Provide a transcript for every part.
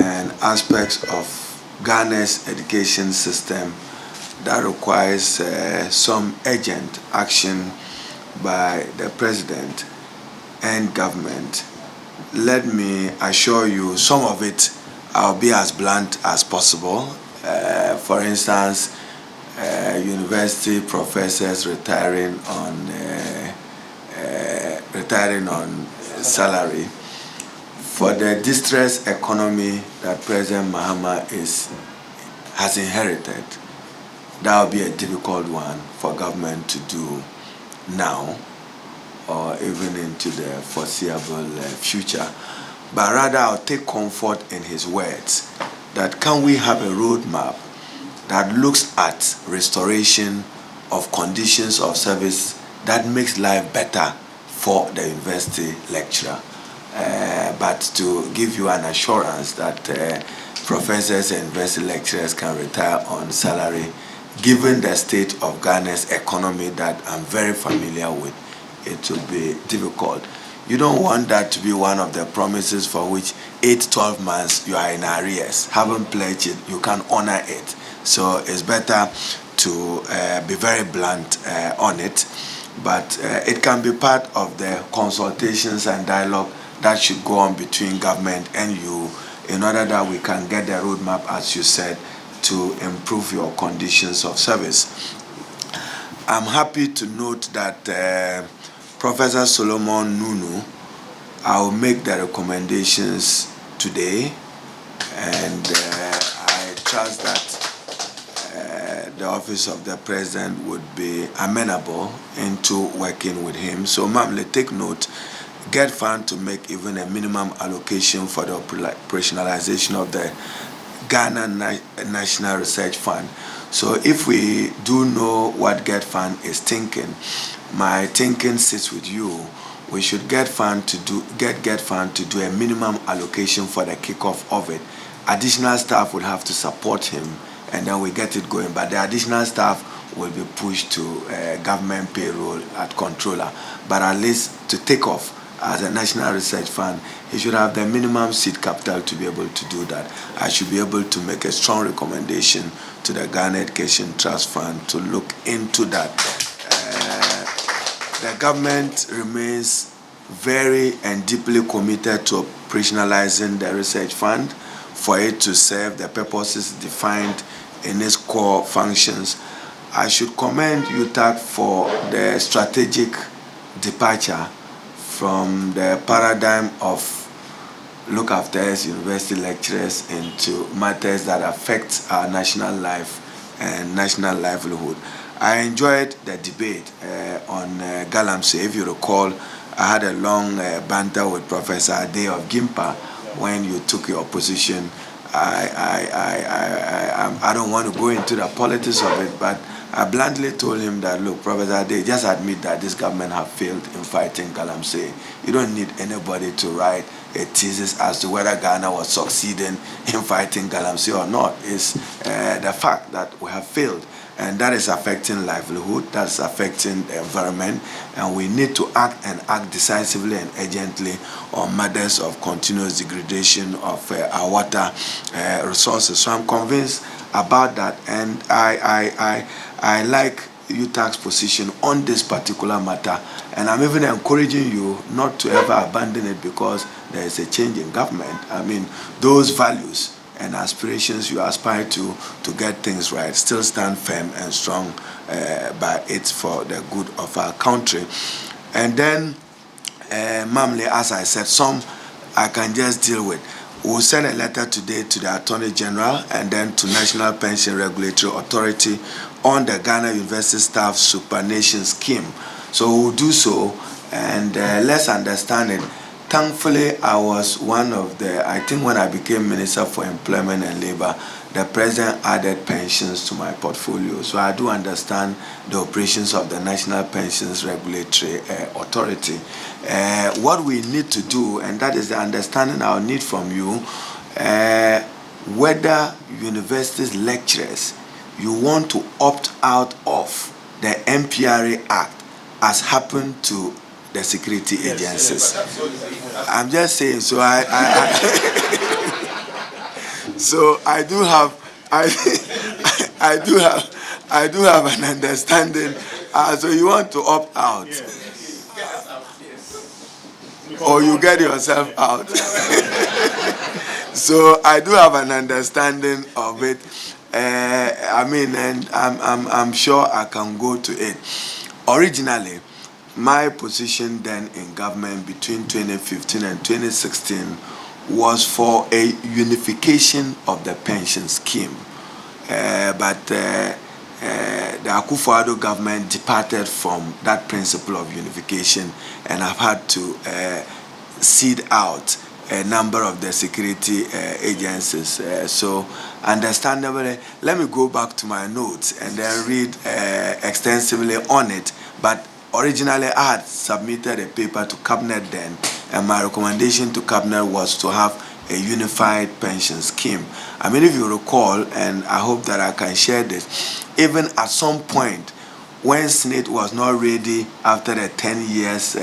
and aspects of Ghana's education system that requires some urgent action by the president and government. Let me assure you, some of it I'll be as blunt as possible. For instance, university professors retiring on salary. For the distressed economy that President Mahama has inherited, that will be a difficult one for government to do now or even into the foreseeable future. But rather, I'll take comfort in his words that can we have a roadmap that looks at restoration of conditions of service that makes life better for the university lecturer. But to give you an assurance that professors and university lecturers can retire on salary, given the state of Ghana's economy that I'm very familiar with, it will be difficult. You don't want that to be one of the promises for which 8-12 months you are in arrears. Haven't pledged it, you can honor it. So it's better to be very blunt on it. But it can be part of the consultations and dialogue that should go on between government and you in order that we can get the roadmap, as you said, to improve your conditions of service. I'm happy to note that Professor Solomon Nunu, I will make the recommendations today, and I trust that the office of the president would be amenable into working with him. So, ma'am, take note. Get fund to make even a minimum allocation for the operationalization of the Ghana National Research Fund. So if we do know what Get Fund is thinking, my thinking sits with you. We should get fund to do a minimum allocation for the kickoff of it. Additional staff would have to support him, and then we get it going. But the additional staff will be pushed to government payroll at controller. But at least to take off as a National Research Fund, he should have the minimum seed capital to be able to do that. I should be able to make a strong recommendation to the Ghana Education Trust Fund to look into that. The government remains very and deeply committed to operationalizing the research fund for it to serve the purposes defined in its core functions. I should commend UTAC for the strategic departure from the paradigm of look after us university lecturers into matters that affect our national life and national livelihood. I enjoyed the debate on Galamsey. If you recall, I had a long banter with Professor Ade of Gimpa when you took your position. I don't want to go into the politics of it, but I bluntly told him that, look, Professor Ade, just admit that this government have failed in fighting Galamsey. You don't need anybody to write a thesis as to whether Ghana was succeeding in fighting Galamsey or not. It's the fact that we have failed. And that is affecting livelihood, that's affecting the environment, and we need to act decisively and urgently on matters of continuous degradation of our water resources. So I'm convinced about that, and I like UTAC's position on this particular matter, and I'm even encouraging you not to ever abandon it because there is a change in government. I mean, those values and aspirations you aspire to get things right still stand firm and strong by it for the good of our country. And then, Mamle, as I said, some I can just deal with. We'll send a letter today to the Attorney General and then to National Pension Regulatory Authority on the Ghana University Staff Supernation Scheme. So we'll do so, and let's understand it. Thankfully, I was one of I think when I became Minister for Employment and Labor, the President added pensions to my portfolio. So I do understand the operations of the National Pensions Regulatory Authority. What we need to do, and that is the understanding I'll need from you, whether universities lecturers, you want to opt out of the MPRA Act as happened to the security agencies. I'm just saying, so So I, I do have an understanding. So you want to opt out, or you get yourself out. So I do have an understanding of it. And I'm sure I can go to it. Originally, my position then in government between 2015 and 2016 was for a unification of the pension scheme. But the Akufo-Addo government departed from that principle of unification, and I've had to seed out a number of the security agencies. So, understandably, let me go back to my notes and then read extensively on it. But originally, I had submitted a paper to Cabinet then, and my recommendation to Cabinet was to have a unified pension scheme. I mean, if you recall, and I hope that I can share this, even at some point when Senate was not ready after the 10 years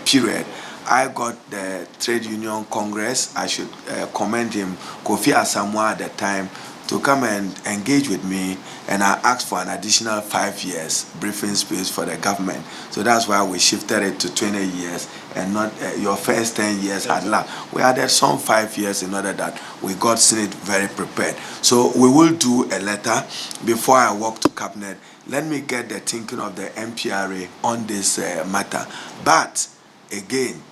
period, I got the Trade Union Congress. I should commend him, Kofi Asamoah at the time, to come and engage with me, and I asked for an additional 5 years briefing space for the government. So that's why we shifted it to 20 years and not your first 10 years had lapsed. We added some 5 years in order that we got Senate very prepared. So we will do a letter before I walk to cabinet. Let me get the thinking of the MPRA on this matter. But again,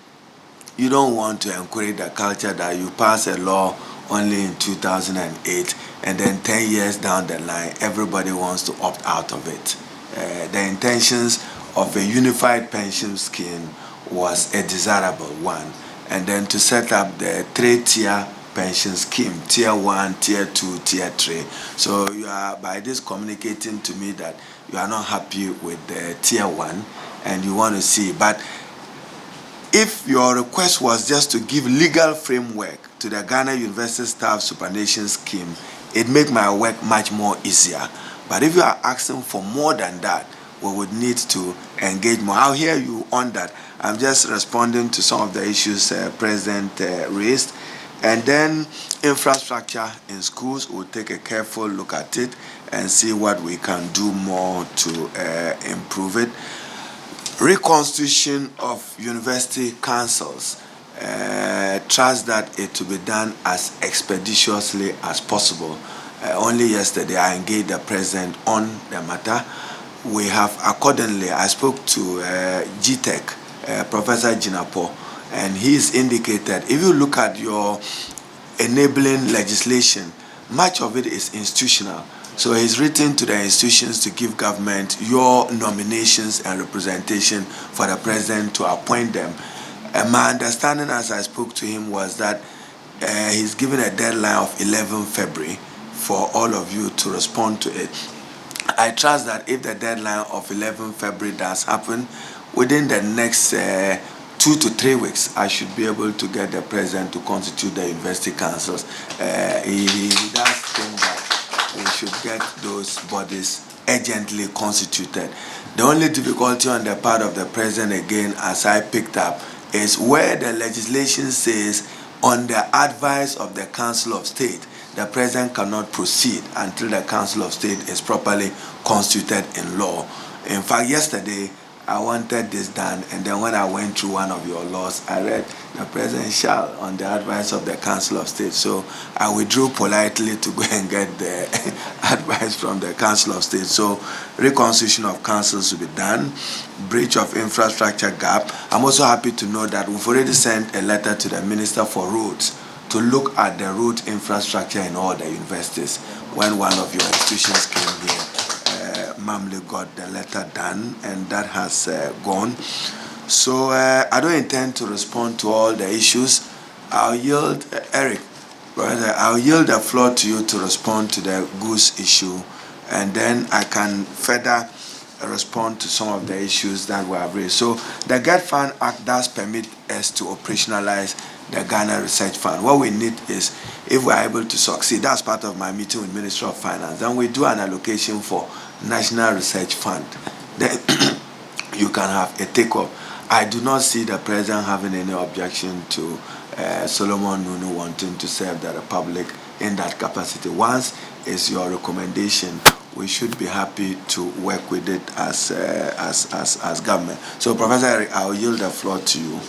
you don't want to encourage the culture that you pass a law only in 2008 and then 10 years down the line everybody wants to opt out of it. The intentions of a unified pension scheme was a desirable one, and then to set up the 3-tier pension scheme, tier 1, tier 2, tier 3. So you are by this communicating to me that you are not happy with the tier 1 and you want to see. But if your request was just to give legal framework to the Ghana University Staff Superannuation Scheme, it make my work much more easier. But if you are asking for more than that, we would need to engage more. I'll hear you on that. I'm just responding to some of the issues President raised. And then infrastructure in schools, we'll take a careful look at it and see what we can do more to improve it. Reconstitution of university councils. Trust that it will be done as expeditiously as possible. Only yesterday I engaged the president on the matter. We have accordingly, I spoke to GTEC, Professor Jinapo, and he's indicated, if you look at your enabling legislation, much of it is institutional. So he's written to the institutions to give government your nominations and representation for the president to appoint them. And my understanding as I spoke to him was that he's given a deadline of 11 February for all of you to respond to it. I trust that if the deadline of 11 February does happen, within the next 2 to 3 weeks, I should be able to get the president to constitute the university councils. He does think that we should get those bodies urgently constituted. The only difficulty on the part of the president, again, as I picked up, is where the legislation says, on the advice of the Council of State, the president cannot proceed until the Council of State is properly constituted in law. In fact, yesterday, I wanted this done, and then when I went through one of your laws, I read the president shall on the advice of the Council of State. So I withdrew politely to go and get the advice from the Council of State. So reconstitution of councils will be done, breach of infrastructure gap. I'm also happy to know that we've already sent a letter to the Minister for Roads to look at the road infrastructure in all the universities. When one of your institutions came here, Mamle got the letter done, and that has gone. So I don't intend to respond to all the issues. I'll yield, Eric, brother, I'll yield the floor to you to respond to the goose issue, and then I can further respond to some of the issues that were raised. So the Get Fund Act does permit us to operationalize the Ghana Research Fund. What we need is, if we are able to succeed, that's part of my meeting with Ministry of Finance, then we do an allocation for National Research Fund. Then you can have a takeoff. I do not see the president having any objection to Solomon Nunu wanting to serve the Republic in that capacity. Once it's your recommendation, we should be happy to work with it as government. So, Professor Eric, I'll yield the floor to you.